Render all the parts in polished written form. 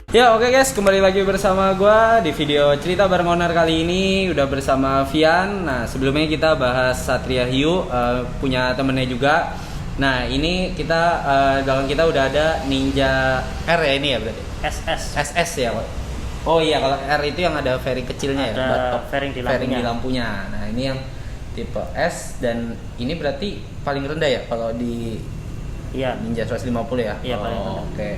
Ya oke guys, kembali lagi bersama gua di video cerita bareng owner kali ini udah bersama Vian. Nah sebelumnya kita bahas Satria Hiu, punya temennya juga. Nah ini kita dalam kita udah ada Ninja R ya ini ya berarti? SS ya. Oh iya, kalau R itu yang ada fairing kecilnya ada ya, batok fairing di lampunya. Nah ini yang tipe S dan ini berarti paling rendah ya kalau di Ninja 150 ya? Iya paling rendah. Oke.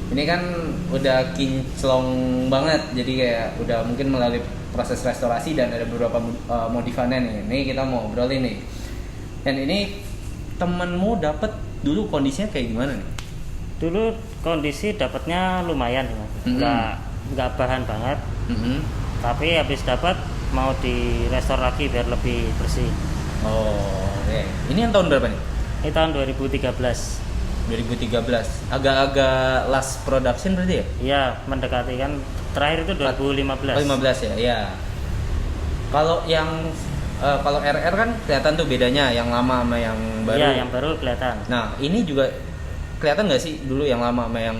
Ini kan udah kinclong banget, jadi kayak udah mungkin melalui proses restorasi dan ada beberapa modifannya nih. Ini kita mau obrolin nih. Dan ini temenmu dapet dulu kondisinya kayak gimana nih? Dulu kondisi dapatnya lumayan, nggak bahan banget. Tapi habis dapat mau direstor lagi biar lebih bersih. Oh, oke. Ini yang tahun berapa nih? Ini tahun 2013. 2013, agak-agak last production berarti ya? Iya, mendekati kan, terakhir itu 2015. 15 ya, iya. Kalau yang kalau RR kan kelihatan tuh bedanya yang lama sama yang baru. Iya, yang baru kelihatan. Nah, ini juga kelihatan nggak sih dulu yang lama sama yang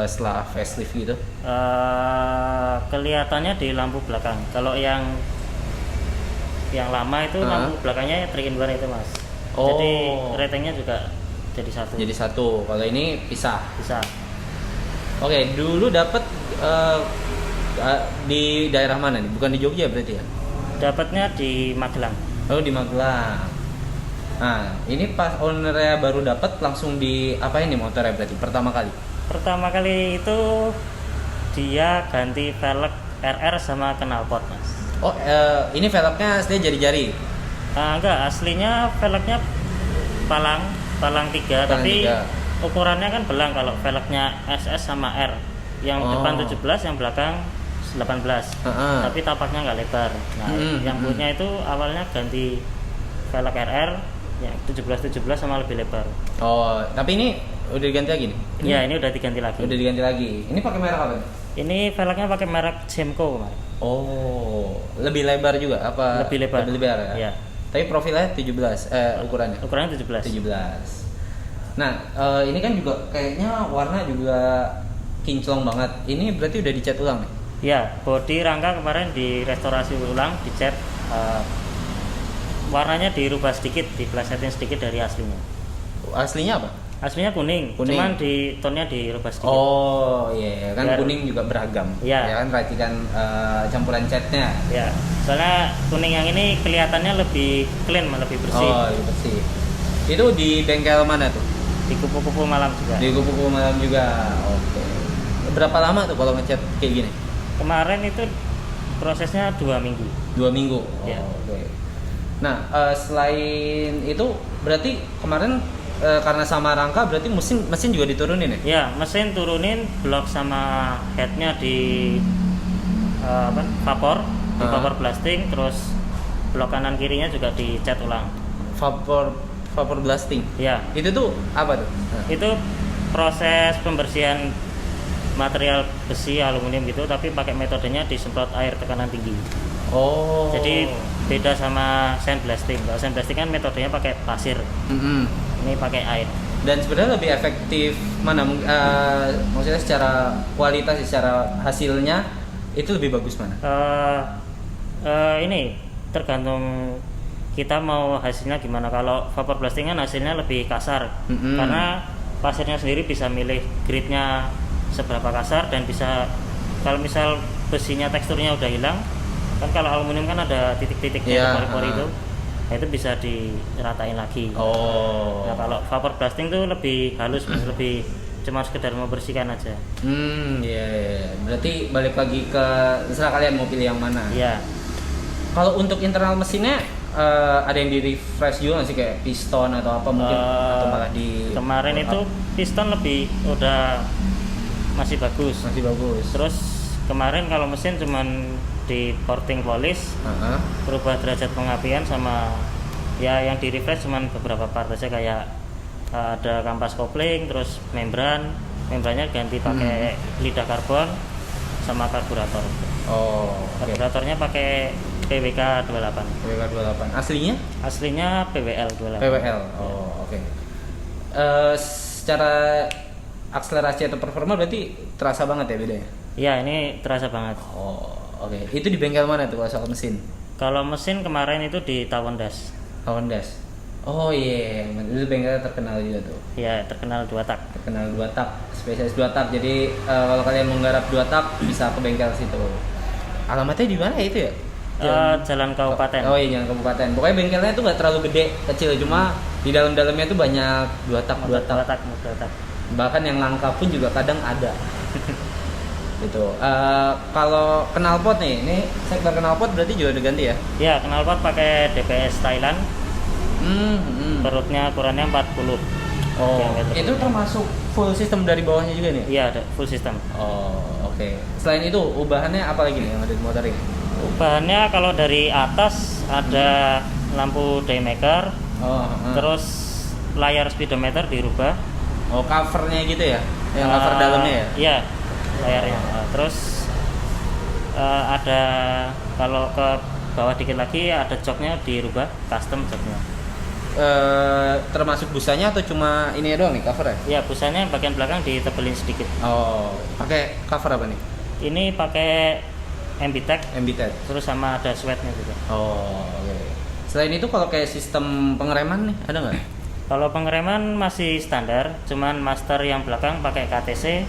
setelah facelift gitu? Kelihatannya di lampu belakang. Kalau yang lama itu lampu belakangnya 3-in-1 itu mas. Oh. Jadi ratingnya juga jadi satu. Kalau ini pisah. Oke, dulu dapat di daerah mana nih? Bukan di Jogja berarti ya? Dapatnya di Magelang. Oh, di Magelang. Nah, ini pas ownernya baru dapat langsung di apain nih motornya berarti pertama kali? Pertama kali itu dia ganti velg RR sama knalpot mas. Oh, ini velgnya aslinya jari-jari? Enggak, aslinya velgnya palang 3, tapi 3. Ukurannya kan belang kalau velgnya SS sama R. Yang depan 17, yang belakang 18. Tapi tapaknya nggak lebar. Nah, yang punya itu awalnya ganti velg RR yang 17 sama lebih lebar. Oh, tapi ini udah diganti lagi nih? Iya, ini udah diganti lagi. Udah diganti lagi. Ini pakai merek apa? Ini velgnya pakai merek Semco, Mas. Oh, lebih lebar juga apa? Lebih lebar ya? Iya. Tapi profilnya 17, ukurannya? Ukurannya 17. Nah, ini kan juga kayaknya warna juga kinclong banget. Ini berarti udah dicat ulang nih? Iya, bodi rangka kemarin direstorasi ulang, dicat. Warnanya dirubah sedikit, diplesetin sedikit dari aslinya. Aslinya apa? Aslinya kuning. Cuman di tonnya dirubah sedikit. Oh iya, kan kuning juga beragam. Iya. Ya kan racikan campuran catnya. Iya. Soalnya kuning yang ini kelihatannya lebih clean, lebih bersih. Oh, lebih bersih. Itu di bengkel mana tuh? Di Kupu-Kupu Malam juga. Di Kupu-Kupu Malam juga. Oke. Berapa lama tuh kalau ngecat kayak gini? Kemarin itu prosesnya 2 minggu. 2 minggu. Iya. Oke. Nah, selain itu berarti kemarin karena sama rangka berarti mesin juga diturunin ya? Ya, mesin turunin, blok sama headnya di vapor, di vapor blasting, terus blok kanan kirinya juga dicat ulang. Vapor blasting? Ya. Itu tuh apa tuh? Itu proses pembersihan material besi, aluminium gitu, tapi pakai metodenya disemprot air tekanan tinggi. Oh. Jadi beda sama sandblasting. Kalau sandblasting kan metodenya pakai pasir. Ini pakai air. Dan sebenarnya lebih efektif mana? Maksudnya secara kualitas, secara hasilnya itu lebih bagus mana? Ini tergantung kita mau hasilnya gimana. Kalau vapor blasting kan hasilnya lebih kasar, karena pasirnya sendiri bisa milih gridnya seberapa kasar dan bisa kalau misal besinya teksturnya udah hilang, kan kalau aluminium kan ada titik-titiknya pori-pori itu. Nah, itu bisa diratain lagi. Oh. Nah, kalau vapor blasting tuh lebih halus, lebih cuma sekedar membersihkan aja. Iya. Berarti balik lagi ke terserah kalian mau pilih yang mana. Iya. Kalau untuk internal mesinnya ada yang di refresh juga nggak sih kayak piston atau apa mungkin atau malah di kemarin itu piston lebih udah masih bagus. Terus kemarin kalau mesin cuman di porting polish, berubah derajat pengapian sama ya yang di refresh cuman beberapa part aja kayak ada kampas kopling, terus membrannya ganti pakai lidah karbon sama karburator. Oh. Karburatornya pakai PWK 28. Aslinya PWL 28. PWL. Oh, oke. Secara akselerasi atau performa berarti terasa banget ya bedanya? Iya, ini terasa banget. Oh, oke. Itu di bengkel mana tuh kalau soal mesin? Kalau mesin kemarin itu di Tawon Das. Tawon Das. Oh iya, itu bengkel terkenal juga tuh. Iya, terkenal 2 tak. Terkenal 2 tak, spesialis 2 tak. Jadi kalau kalian menggarap 2 tak bisa ke bengkel situ. Alamatnya di mana itu ya? Jalan Kabupaten. Oh iya, Jalan Kabupaten. Pokoknya bengkelnya tuh nggak terlalu gede, kecil, cuma di dalam-dalamnya tuh banyak 2 tak, 2 tak. 2 tak. Bahkan yang langka pun juga kadang ada. Gitu. Kalau knalpot nih, ini sektor knalpot berarti juga udah ganti ya? Iya, knalpot pakai DPS Thailand. Perutnya ukurannya 40. Oh, itu termasuk full sistem dari bawahnya juga nih? Iya, ada full sistem. Oh, oke. Selain itu, ubahannya apa lagi nih yang ada di motor ini? Ubahannya kalau dari atas ada lampu daymaker, terus layar speedometer dirubah. Oh, covernya gitu ya? Yang cover dalamnya ya? Iya, layarnya. Terus ada kalau ke bawah dikit lagi ada joknya dirubah, custom joknya. Termasuk busanya atau cuma ini doang nih cover ya? Iya, busanya bagian belakang ditebelin sedikit. Oh, pakai cover apa nih? Ini pakai MBTEC. Terus sama ada sweatnya juga. Oh, oke. Selain itu kalau kayak sistem pengereman nih ada nggak? Kalau pengereman masih standar, cuman master yang belakang pakai KTC.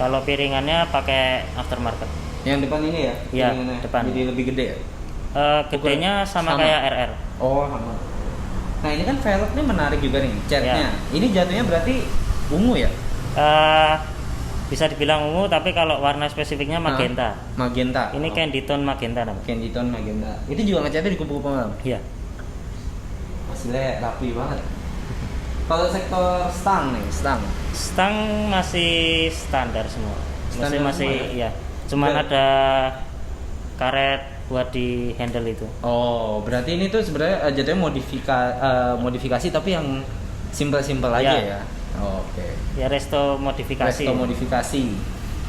Kalau piringannya pakai aftermarket. Yang depan ini ya? Iya, depan. Jadi lebih gede ya? Gedenya sama kayak RR. Oh, sama. Nah ini kan velg nih menarik juga nih, catnya. Ya. Ini jatuhnya berarti ungu ya? Bisa dibilang ungu, tapi kalau warna spesifiknya magenta. Magenta. Ini candy tone magenta namanya. Candy tone magenta. Itu juga ngecatnya di kupu-kupu malam? Iya. Hasilnya rapi banget. Kalau sektor stang nih, Stang masih standar semua. Masih ya? ya. Cuman ada karet buat di handle itu. Oh, berarti ini tuh sebenarnya jatuhnya modifikasi tapi yang simple-simple aja ya. Oh, oke. Ya resto modifikasi.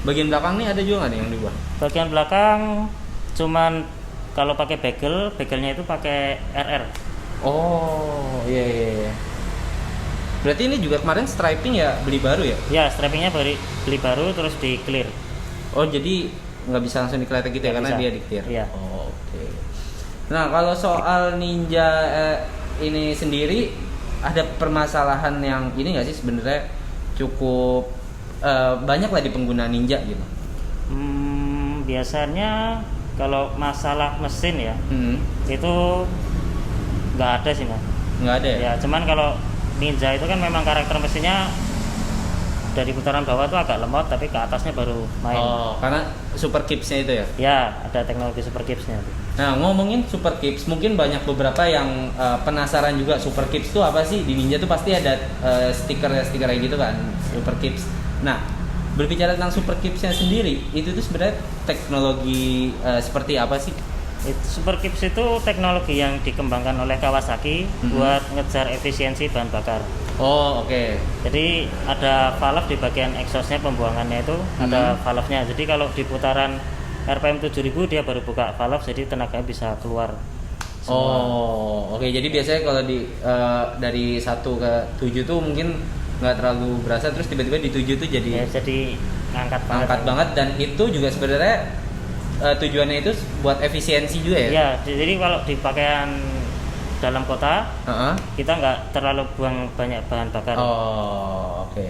Bagian belakang nih ada juga nggak nih yang diubah? Bagian belakang cuman kalau pakai begelnya itu pakai RR. Oh, iya. Berarti ini juga kemarin striping ya beli baru ya? Ya, stripingnya beli baru terus di clear. Oh, jadi nggak bisa langsung dikeletek gitu ya karena dia di clear. Iya. Oh, oke. Nah, kalau soal Ninja ini sendiri ada permasalahan yang ini nggak sih sebenarnya cukup banyak lah di pengguna Ninja gitu. Biasanya kalau masalah mesin ya, itu nggak ada sih Mas. Nggak ada ya? Ya, cuman kalau Ninja itu kan memang karakter mesinnya dari putaran bawah tuh agak lemot, tapi ke atasnya baru main. Oh, karena super kipsnya itu ya? Ya, ada teknologi super kipsnya. Nah, ngomongin super kips, mungkin banyak beberapa yang penasaran juga super kips itu apa sih? Di Ninja tuh pasti ada stiker-stikernya gitu kan, super kips. Nah, berbicara tentang super kipsnya sendiri, itu tuh sebenarnya teknologi seperti apa sih? Super Kips itu teknologi yang dikembangkan oleh Kawasaki buat ngejar efisiensi bahan bakar. Oh, oke. Jadi ada valve di bagian exhaustnya, pembuangannya itu ada valve-nya. Jadi kalau di putaran RPM 7000 dia baru buka valve, jadi tenaganya bisa keluar semua. Oh, oke. Jadi biasanya kalau dari 1 ke 7 tuh mungkin nggak terlalu berasa, terus tiba-tiba di 7 tuh jadi angkat banget. Dan itu juga sebenarnya tujuannya itu buat efisiensi juga ya? Iya, jadi kalau di pakaian dalam kota kita nggak terlalu buang banyak bahan bakar. Oh, oke.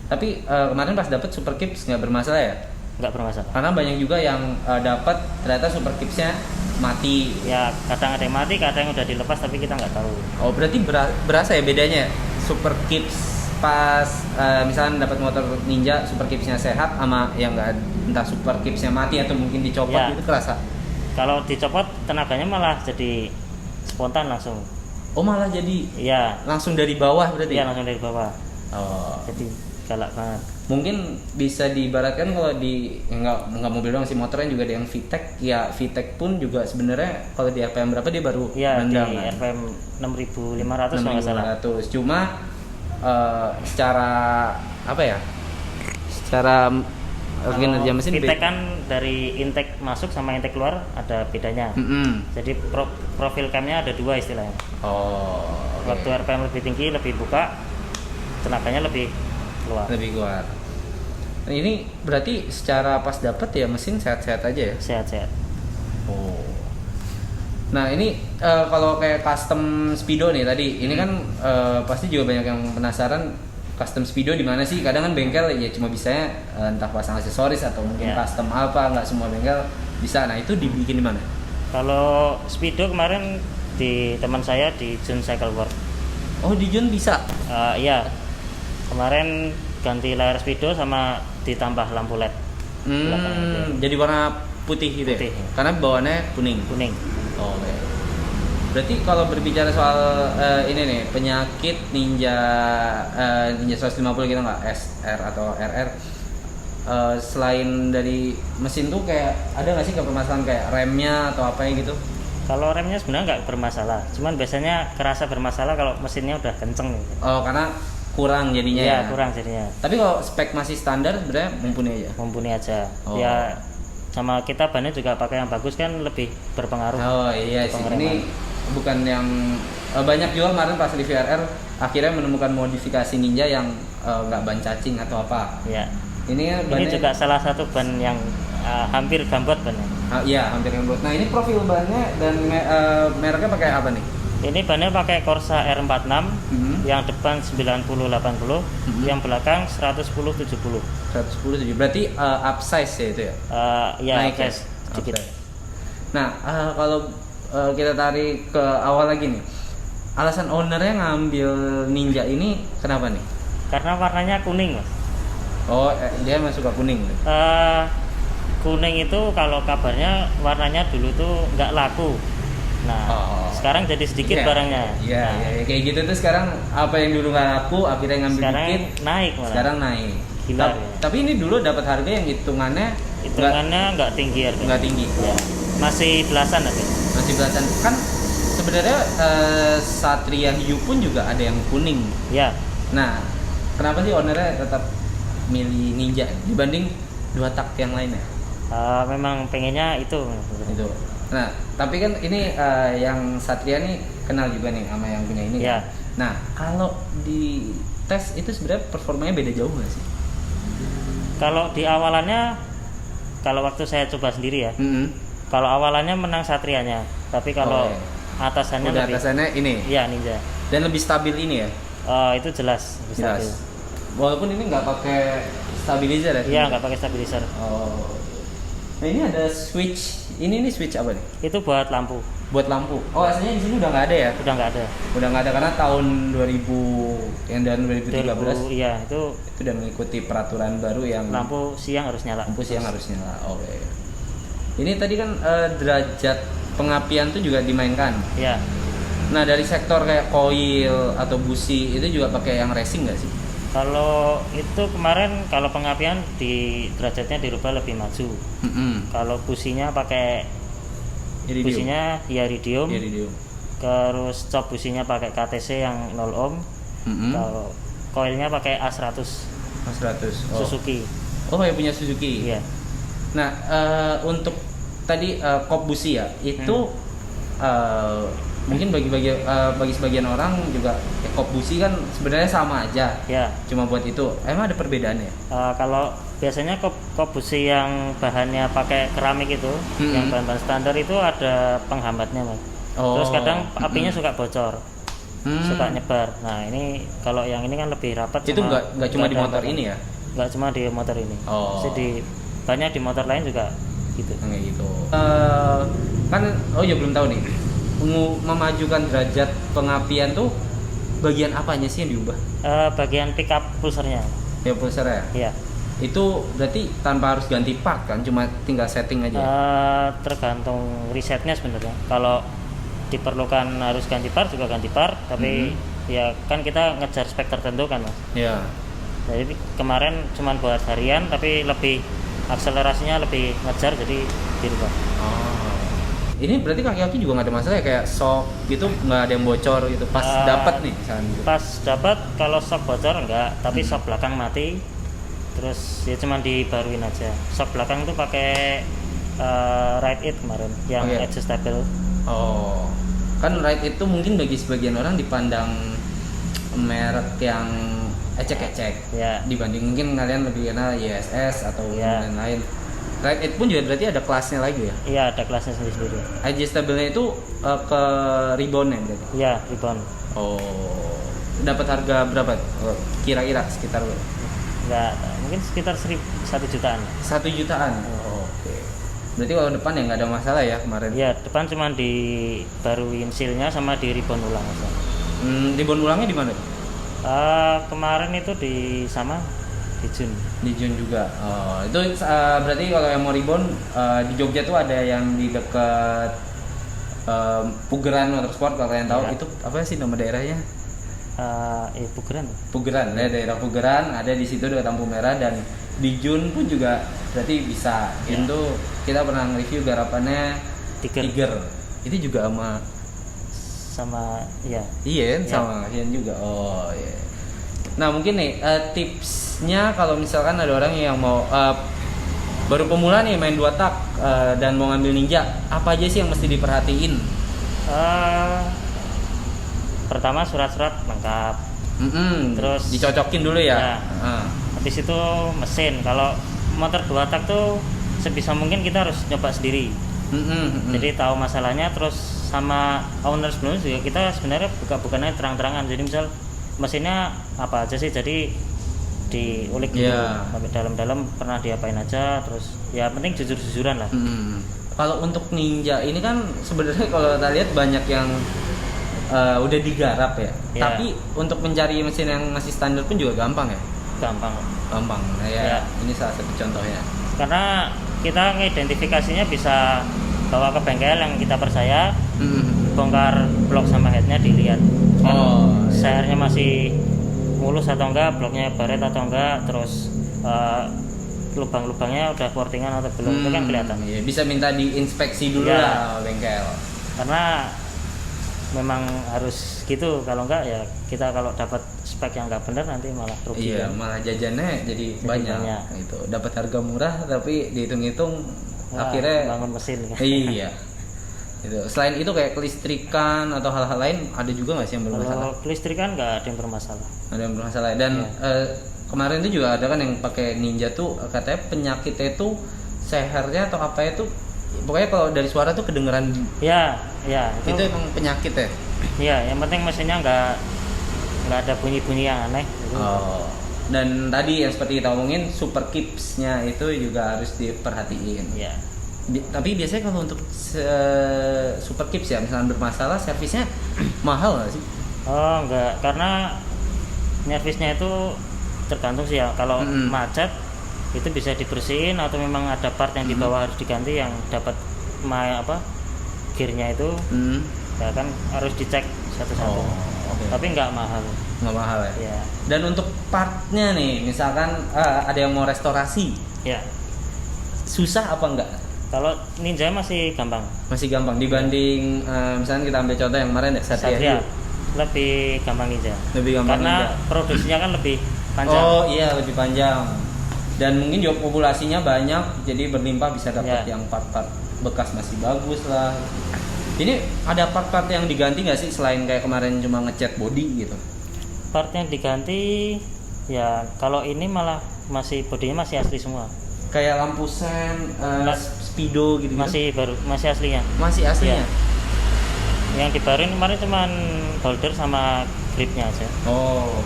Tapi kemarin pas dapet super kips nggak bermasalah ya? Nggak bermasalah. Karena banyak juga yang dapat ternyata super kipsnya mati. Ya, kadang ada yang mati, kadang udah dilepas tapi kita nggak tahu. Oh, berarti berasa ya bedanya super kips pas misalnya dapat motor Ninja super kipsnya sehat sama yang nggak, entah super kipsnya mati atau mungkin dicopot ya. Itu kerasa? Kalau dicopot tenaganya malah jadi spontan langsung. Oh, malah jadi ya langsung dari bawah berarti? Iya, langsung dari bawah. Oh, jadi galak banget. Mungkin bisa diibaratkan kalau di nggak mobil doang sih, motornya juga ada yang VTEC. Ya VTEC pun juga sebenarnya kalau di RPM berapa dia baru nendang di kan? RPM 6500 kalau nggak salah. Cuma secara apa ya? Secara kinerja mesin VTEC kan dari intake masuk sama intake keluar ada bedanya. Jadi profil camnya ada 2 istilahnya. Oh. Okay. Waktu RPM lebih tinggi lebih buka, tenaganya lebih keluar. Nah, ini berarti secara pas dapet ya mesin sehat-sehat aja ya? Sehat-sehat. Oh. Nah ini kalau kayak custom Speedo nih tadi, ini kan pasti juga banyak yang penasaran custom Speedo di mana sih? Kadang kan bengkel ya cuma bisanya entah pasang aksesoris atau mungkin custom apa, nggak semua bengkel bisa. Nah itu dibikin di mana? Kalau Speedo kemarin di teman saya di Jun Cycle Work. Oh di Jun bisa? Iya. Kemarin ganti layar Speedo sama ditambah lampu LED. Jadi warna putih gitu putih, ya? Karena bawaannya kuning. Oh, okay. Berarti kalau berbicara soal ini nih penyakit Ninja 150 gitu nggak SR atau RR, selain dari mesin tuh kayak ada nggak sih permasalahan kayak remnya atau apa gitu? Kalau remnya sebenarnya nggak bermasalah, cuman biasanya kerasa bermasalah kalau mesinnya udah kenceng. Oh karena kurang jadinya ya? Ya kurang jadinya. Tapi kalau spek masih standar sebenarnya mumpuni aja. Oh. Ya sama kita bannya juga pakai yang bagus kan lebih berpengaruh. Oh iya sih, ini bukan yang banyak juga kemarin pas di VRR akhirnya menemukan modifikasi Ninja yang nggak ban cacing atau apa. Iya. Ini juga salah satu ban yang hampir gambot bannya. Iya hampir gambot. Nah ini profil bannya dan mereknya pakai apa nih? Ini bannya pakai Corsa R46, yang depan 90/80, yang belakang 110/70. 110/70. Berarti upsize ya itu ya? Ya, naik upsize sedikit. Nah, kalau kita tarik ke awal lagi nih, alasan ownernya ngambil Ninja ini kenapa nih? Karena warnanya kuning, Mas. Oh, dia emang suka kuning. Kuning itu kalau kabarnya warnanya dulu tuh nggak laku. Nah, sekarang jadi sedikit barangnya. Iya, kayak gitu tuh sekarang apa yang dulu nggak laku akhirnya ngambil sekarang dikit. Naik malah. Sekarang naik. Gila, tapi ini dulu dapat harga yang hitungannya nggak tinggi harga. Nggak tinggi. Ya. Masih belasan aja. Masih belasan. Kan sebenarnya Satria Hiu pun juga ada yang kuning. Ya. Nah, kenapa sih ownernya tetap milih Ninja dibanding 2 tak yang lainnya? Memang pengennya itu. Nah, tapi kan ini yang Satria nih kenal juga nih sama yang punya ini. Ya. Kan? Nah, kalau di tes itu sebenarnya performanya beda jauh nggak sih? Kalau di awalannya, kalau waktu saya coba sendiri ya, kalau awalannya menang Satrianya, tapi kalau atasannya udah atasannya ini. Iya, Ninja. Dan lebih stabil ini ya? Itu jelas. Stabil. Walaupun ini nggak pakai stabilizer ya? Iya, nggak pakai stabilizer. Oh. Nah ini ada switch. Ini switch apa nih? Itu buat lampu. Buat lampu. Oh aslinya di sini udah nggak ada ya? Udah nggak ada. Udah nggak ada karena tahun 2000 yang dan 2013. Iya itu udah mengikuti peraturan baru yang lampu siang harus nyala. Lampu siang harus nyala. Oke. Ini tadi kan derajat pengapian tuh juga dimainkan. Iya. Nah dari sektor kayak coil atau busi itu juga pakai yang racing nggak sih? Kalau itu kemarin kalau pengapian di derajatnya dirubah lebih maju. Kalau businya pakai businya iridium. Terus cop businya pakai KTC yang 0 ohm. Kalau coilnya pakai A100. Suzuki. Oh ya punya Suzuki. Iya. Nah untuk tadi kop busi ya itu mungkin bagi sebagian orang juga kop busi kan sebenarnya sama aja ya. Cuma buat itu emang ada perbedaannya? Kalau biasanya kop busi yang bahannya pakai keramik itu yang bahan-bahan standar itu ada penghambatnya Mas. Terus kadang apinya suka bocor, suka nyebar. Nah ini kalau yang ini kan lebih rapat. Itu nggak cuma di motor ini ya? Nggak cuma di motor ini. Jadi banyak di motor lain juga gitu. Kayak gitu. Kan ya belum tahu nih. Memajukan derajat pengapian tuh bagian apanya sih yang diubah? Bagian pickup pulsernya. Ya pulser ya? Iya. Itu berarti tanpa harus ganti part kan? Cuma tinggal setting aja? Tergantung risetnya sebenarnya. Kalau diperlukan harus ganti part juga ganti part. Tapi ya kan kita ngejar spek tertentu kan Mas. Iya. Jadi kemarin cuma buat harian tapi lebih akselerasinya lebih ngejar jadi dirubah. Ini berarti kaki-kaki juga nggak ada masalah ya kayak shock gitu nggak ada yang bocor gitu pas dapat nih misalnya gitu. Pas dapat kalau shock bocor enggak tapi shock belakang mati terus ya cuma dibaruin aja. Shock belakang itu pakai Ride It kemarin yang adjustable. Kan Ride It itu mungkin bagi sebagian orang dipandang merek yang ecek-ecek. Ya. Dibanding mungkin kalian lebih kenal ISS atau lain-lain. Ride it pun juga berarti ada kelasnya lagi ya? Iya, ada kelasnya sendiri. Adjustable-nya itu ke rebound-nya berarti? Iya, rebound. Oh, dapat harga berapa? Kira-kira sekitar? Enggak, mungkin sekitar 1 jutaan. 1 jutaan? Oh, oke. Berarti kalau depan ya nggak ada masalah ya kemarin? Iya, depan cuma dibaruin seal-nya sama di rebound ulang aja. Rebound ulangnya di mana? Kemarin itu di Jun. Di Jun juga. Oh, itu berarti kalau yang mau rebound di Jogja tuh ada yang di dekat Pugeran Motorsport kalau kalian tahu. Itu apa sih nama daerahnya? Pugeran ya, daerah Pugeran ada di situ dekat lampu merah. Dan di Jun pun juga berarti bisa. Itu kita pernah review garapannya Tiger. Itu juga sama iya sama Hian juga. Oh iya. Nah mungkin nih tipsnya kalau misalkan ada orang yang mau baru pemula nih main 2 tak dan mau ngambil Ninja, apa aja sih yang mesti diperhatiin? Pertama surat-surat lengkap. Terus dicocokin dulu ya. Habis itu mesin. Kalau motor 2 tak tuh sebisa mungkin kita harus nyoba sendiri. Jadi tahu masalahnya. Terus sama owner sebelumnya juga kita sebenarnya bukannya terang-terangan. Jadi misal mesinnya apa aja sih, jadi diulik dulu sampai dalam-dalam pernah diapain aja. Terus ya penting jujur-jujuran lah. Kalau untuk Ninja ini kan sebenarnya kalau kita lihat banyak yang udah digarap ya. Tapi untuk mencari mesin yang masih standar pun juga gampang ya. Gampang ya. Ini salah satu contohnya. Karena kita ngidentifikasinya bisa bawa ke bengkel yang kita percaya, bongkar blok sama headnya dilihat. Sernya masih mulus atau enggak, bloknya baret atau enggak, terus lubang-lubangnya udah portingan atau belum, itu kan kelihatan. Iya, bisa minta diinspeksi dulu lah bengkel. Karena memang harus gitu, kalau enggak ya kita kalau dapat spek yang enggak benar nanti malah rugi. Iya, malah jajannya jadi banyak. Gitu. Dapat harga murah tapi dihitung-hitung akhirnya bangun mesin. Iya. Gitu. Selain itu kayak kelistrikan atau hal-hal lain ada juga nggak sih yang bermasalah? Kalau kelistrikan nggak ada yang bermasalah. Ada yang bermasalah. Dan kemarin itu juga ada kan yang pakai Ninja tuh katanya penyakitnya itu sehernya atau apa itu, pokoknya kalau dari suara tuh kedengeran. Ya. Itu emang penyakit ya? Iya, yang penting mesinnya nggak ada bunyi-bunyi yang aneh. Gitu. Oh. Dan tadi yang seperti kita omongin super kipsnya itu juga harus diperhatiin. Iya. Tapi biasanya kalau untuk super kips ya misalnya bermasalah, servisnya mahal nggak sih? Oh enggak, karena servisnya itu tergantung sih ya. Kalau macet itu bisa dibersihin atau memang ada part yang di bawah harus diganti yang dapat gearnya itu ya kan harus dicek satu-satu. Tapi nggak mahal. Nggak mahal ya? Ya. Dan untuk partnya nih, misalkan ada yang mau restorasi, ya susah apa enggak? Kalau Ninja masih gampang. Masih gampang dibanding misalnya kita ambil contoh yang kemarin ya, Satria. Lebih gampang Ninja. Lebih gampang karena Ninja. Produksinya kan lebih panjang. Oh iya, lebih panjang. Dan mungkin juga populasinya banyak, jadi berlimpah bisa dapat yang part-part bekas masih bagus lah. Ini ada part-part yang diganti nggak sih selain kayak kemarin cuma ngecat body gitu? Part yang diganti ya kalau ini malah bodinya masih asli semua. Kayak lampu sen, speedo gitu. Masih aslinya. Masih aslinya. Ya. Yang dibaruin kemarin cuman holder sama gripnya aja. Oh.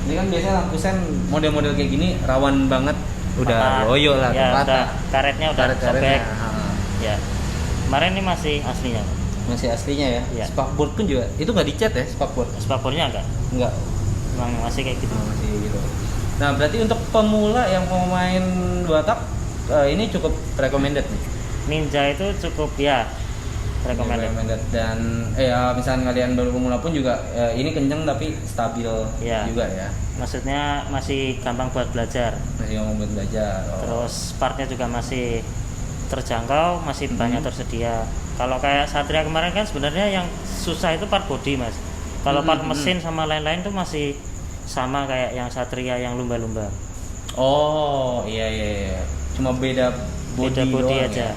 Ini kan biasanya lampu sen model-model kayak gini rawan banget udah loyo lah, udah karetnya udah sobek. Ya. Kemarin ini masih aslinya. Masih aslinya ya. Spakboard pun juga. Itu nggak dicat ya spakboard? Spakboardnya enggak. Memang masih kayak gitu. Masih gitu. Nah, berarti untuk pemula yang mau main 2 tak ini cukup recommended nih. Ninja itu cukup recommended. Dan misalnya kalian baru pemula pun juga ini kenceng tapi stabil juga ya. Maksudnya masih gampang buat belajar. Masih gampang buat belajar. Terus partnya juga masih terjangkau, masih banyak tersedia. Kalau kayak Satria kemarin kan sebenarnya yang susah itu part body, Mas. Kalau part mesin sama lain-lain tuh masih sama kayak yang Satria yang lumba-lumba. Oh, iya. Cuma beda body aja. Ya?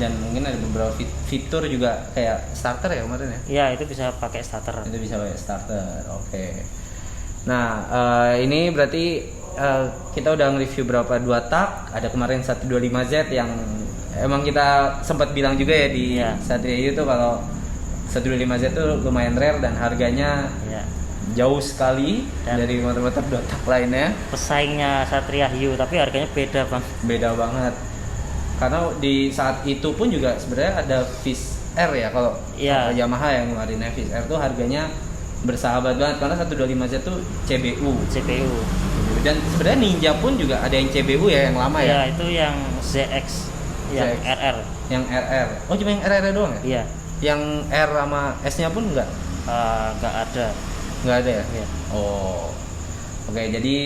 Dan mungkin ada beberapa fitur juga kayak starter ya kemarin ya? Iya, itu bisa pakai starter. Itu bisa pakai starter. Oke. Nah, ini berarti kita udah nge-review berapa 2 tak. Ada kemarin 125Z yang emang kita sempat bilang juga ya di Satria itu kalau 125Z itu lumayan rare dan harganya jauh sekali dan dari motor-motor 2 tak lainnya. Pesaingnya Satria Hiu tapi harganya beda bang. Beda banget. Karena di saat itu pun juga sebenarnya ada Fish R ya kalau Yamaha yang ngeluarin Fish R tuh harganya bersahabat banget karena 125Z itu CBU. Dan sebenarnya Ninja pun juga ada yang CBU ya yang lama ya. Ya itu yang ZX. Yang RR. Yang RR. Oh cuma yang RR doang ya? Iya. Yang R sama S-nya pun enggak? Enggak ada. Enggak ada ya? Iya. Oh. Oke, jadi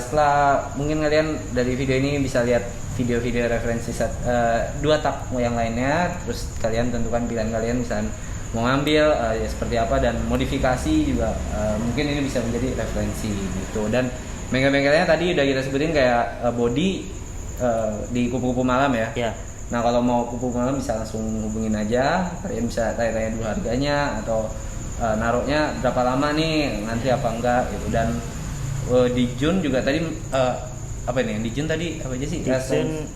setelah mungkin kalian dari video ini bisa lihat video-video referensi 2 tak yang lainnya, terus kalian tentukan pilihan kalian misalnya mau ngambil ya seperti apa dan modifikasi juga mungkin ini bisa menjadi referensi gitu. Dan bengkel-bengkelnya tadi udah kita sebutin kayak body di kupu-kupu malam ya. Iya. Nah kalau mau kupu malam bisa langsung hubungin aja, kalian bisa tanya-tanya dulu harganya atau naruhnya berapa lama nih, nanti apa enggak gitu. Dan di Jun juga tadi apa nih? Di Jun tadi apa aja sih? Di Jun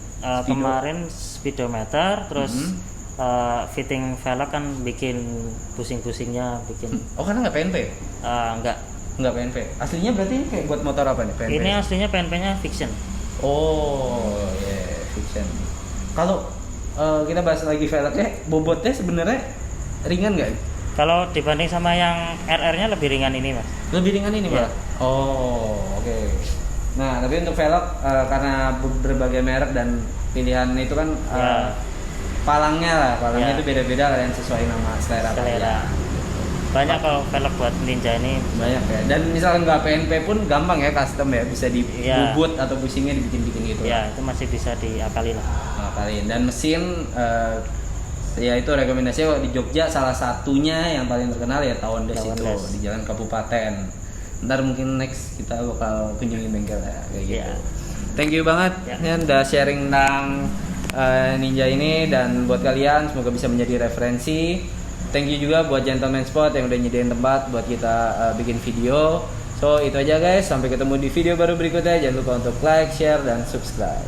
kemarin speedometer, terus fitting velg kan bikin pusing-pusingnya bikin. Oh karena nggak PNP? Nggak PNP. Aslinya berarti kayak buat motor apa nih PNP? Ini aslinya PNP-nya Fiction. Oh yeah, Fiction. Kalau kita bahas lagi velgnya, bobotnya sebenarnya ringan nggak? Kalau dibanding sama yang RR-nya lebih ringan ini mas. Lebih ringan ini Mas? Oh oke. Nah tapi untuk velg karena berbagai merek dan pilihan itu kan palangnya itu beda-beda kalian sesuai nama selera. Banyak kalau velg buat Ninja ini banyak ya. Dan misalkan nggak PNP pun gampang ya custom ya, bisa dibubut atau busingnya dibikin-bikin gitu. Ya itu masih bisa diakali lah. Akalin. Dan mesin ya itu rekomendasinya di Jogja salah satunya yang paling terkenal ya Tawondes itu di Jalan Kabupaten. Ntar mungkin next kita bakal kunjungi bengkel ya kayak gitu. Thank you banget ya udah sharing tentang Ninja ini, dan buat kalian semoga bisa menjadi referensi. Thank you juga buat Gentleman Spot yang udah nyediain tempat buat kita bikin video. So itu aja guys, sampai ketemu di video baru berikutnya. Jangan lupa untuk like, share, dan subscribe.